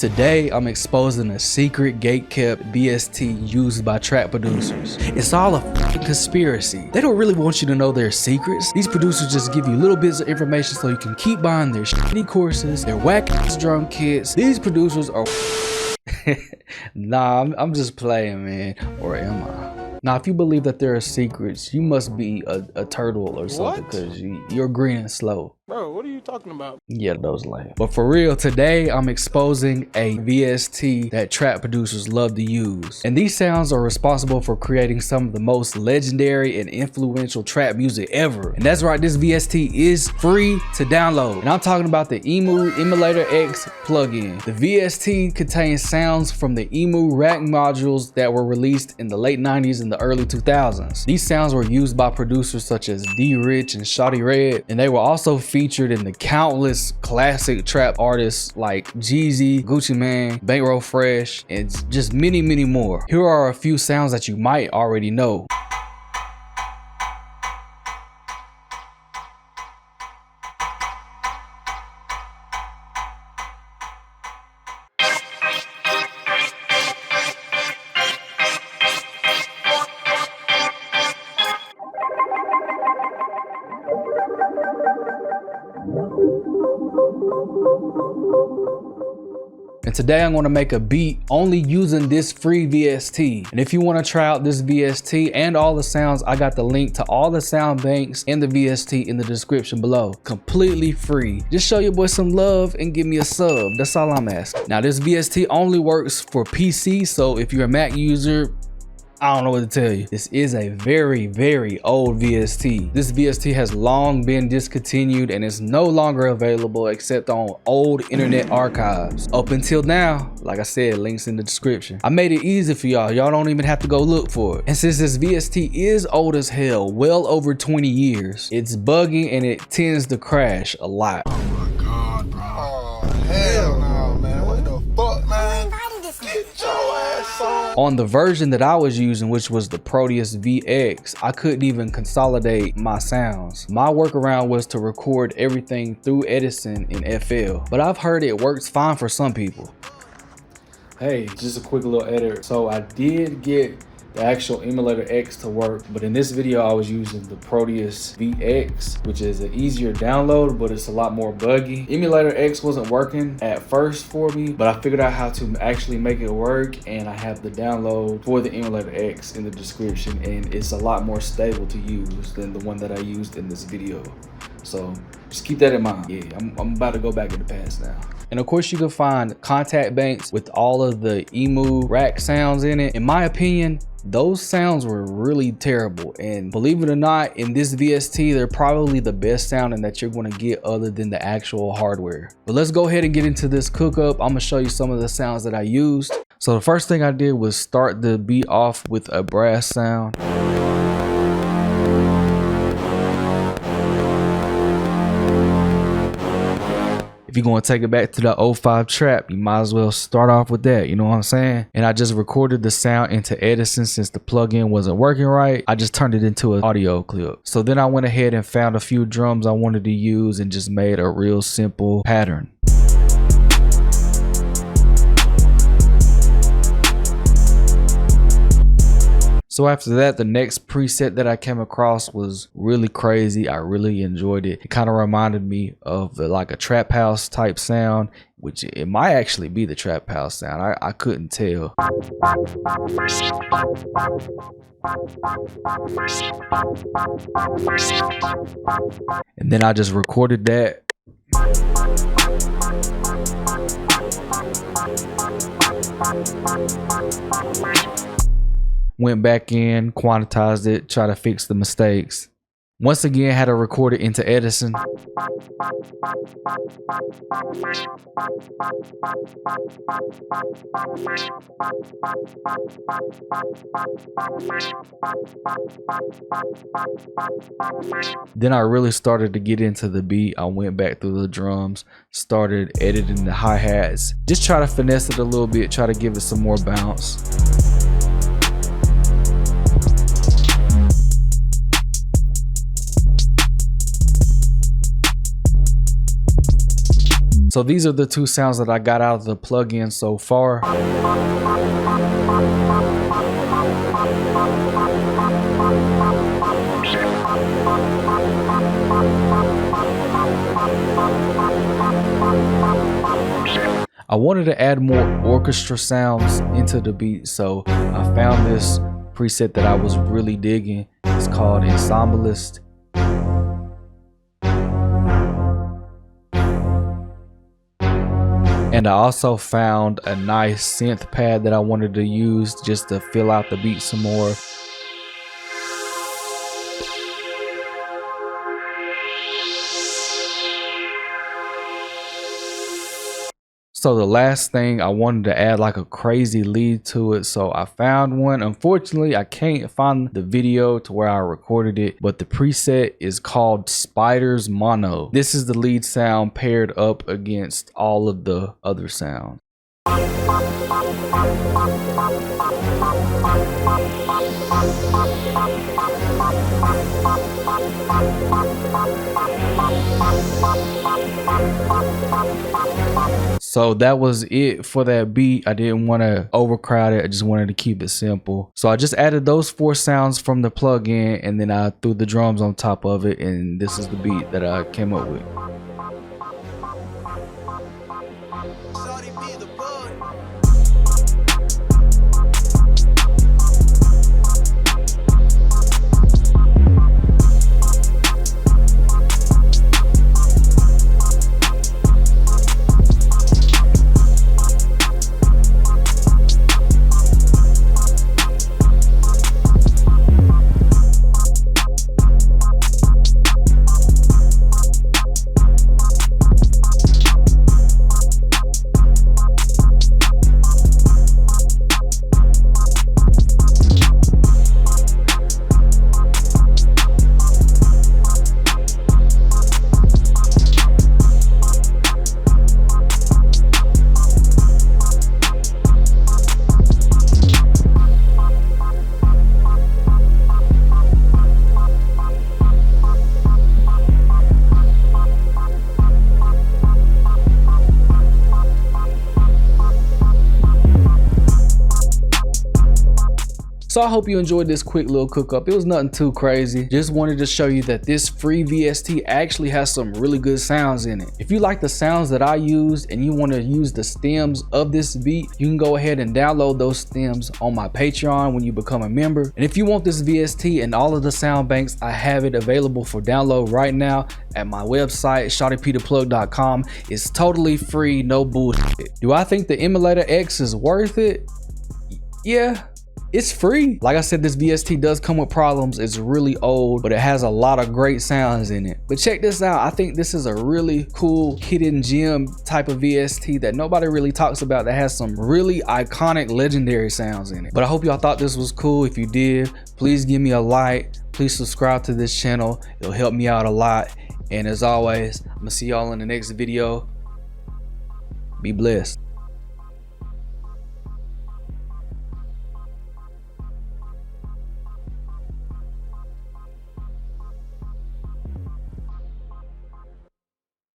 Today, I'm exposing a secret gate-kept VST used by trap producers. It's all a fucking conspiracy. They don't really want you to know their secrets. These producers just give you little bits of information so you can keep buying their shitty courses, their whack-ass drum kits. These producers are Nah, I'm just playing, man. Or am I? Now, if you believe that there are secrets, you must be a turtle or something, because you're green and slow. Bro, what are you talking about? Yeah, those lame. But for real, today I'm exposing a VST that trap producers love to use. And these sounds are responsible for creating some of the most legendary and influential trap music ever. And that's right, this VST is free to download. And I'm talking about the Emulator X plugin. The VST contains sounds from the Emu rack modules that were released in the late 90s and the early 2000s. These sounds were used by producers such as D Rich and Shawdi Red, and they were also featured in the countless classic trap artists like Jeezy, Gucci Mane, Bankroll Fresh, and just many more. Here are a few sounds that you might already know. And today I'm going to make a beat only using this free VST. And if you want to try out this VST and all the sounds, I got the link to all the sound banks and the VST in the description below. Completely free. Just show your boy some love and give me a sub. That's all I'm asking. Now, this VST only works for PC, so if you're a Mac user, I don't know what to tell you. This is a very old VST. This VST has long been discontinued and is no longer available except on old internet archives. Up until now, like I said, links in the description. I made it easy for y'all. Y'all don't even have to go look for it. And since this VST is old as hell, well over 20 years, it's bugging and it tends to crash a lot. Oh my God, bro. Oh, hell no, man. What the fuck, man? Get your ass on. On the version that I was using, which was the Proteus VX, I couldn't even consolidate my sounds. My workaround was to record everything through Edison in FL, but I've heard it works fine for some people. Hey, just a quick little edit. So I did get the actual Emulator X to work, but in this video I was using the Proteus VX, which is an easier download, but it's a lot more buggy. Emulator X wasn't working at first for me, but I figured out how to actually make it work, and I have the download for the Emulator X in the description, and it's a lot more stable to use than the one that I used in this video. So just keep that in mind. Yeah, I'm about to go back in the past now. And of course you can find contact banks with all of the Emu rack sounds in it. In my opinion, those sounds were really terrible, and believe it or not, in this VST they're probably the best sounding that you're going to get other than the actual hardware. But let's go ahead and get into this cook up. I'm gonna show you some of the sounds that I used. So the first thing I did was start the beat off with a brass sound. If you're going to take it back to the 05 trap, you might as well start off with that, you know what I'm saying? And I just recorded the sound into Edison since the plugin wasn't working right. I just turned it into an audio clip. So then I went ahead and found a few drums I wanted to use and just made a real simple pattern. So after that, the next preset that I came across was really crazy. I really enjoyed it. It kind of reminded me of like a trap house type sound, which it might actually be the trap house sound. I couldn't tell. And then I just recorded that. Went back in, quantized it, tried to fix the mistakes. Once again, had to record it into Edison. Then I really started to get into the beat. I went back through the drums, started editing the hi-hats. Just try to finesse it a little bit, try to give it some more bounce. So these are the two sounds that I got out of the plugin so far. I wanted to add more orchestra sounds into the beat, so I found this preset that I was really digging. It's called Ensemblist. And I also found a nice synth pad that I wanted to use just to fill out the beat some more. So the last thing, I wanted to add like a crazy lead to it, so I found one. Unfortunately, I can't find the video to where I recorded it, but the preset is called Spiders Mono. This is the lead sound paired up against all of the other sounds. So that was it for that beat. I didn't want to overcrowd it. I just wanted to keep it simple. So I just added those 4 sounds from the plugin, and then I threw the drums on top of it, and this is the beat that I came up with. Shawdi P The Plug. So I hope you enjoyed this quick little cook up. It was nothing too crazy. Just wanted to show you that this free VST actually has some really good sounds in it. If you like the sounds that I used and you want to use the stems of this beat, you can go ahead and download those stems on my Patreon when you become a member. And if you want this VST and all of the sound banks, I have it available for download right now at my website, shawdiptheplug.com. It's totally free, no bullshit. Do I think the Emulator X is worth it? Yeah. It's free. Like I said, this VST does come with problems. It's really old, but it has a lot of great sounds in it. But check this out. I think this is a really cool hidden gem type of VST that nobody really talks about, that has some really iconic legendary sounds in it. But I hope y'all thought this was cool. If you did, please give me a like. Please subscribe to this channel. It'll help me out a lot. And as always, I'm gonna see y'all in the next video. Be blessed.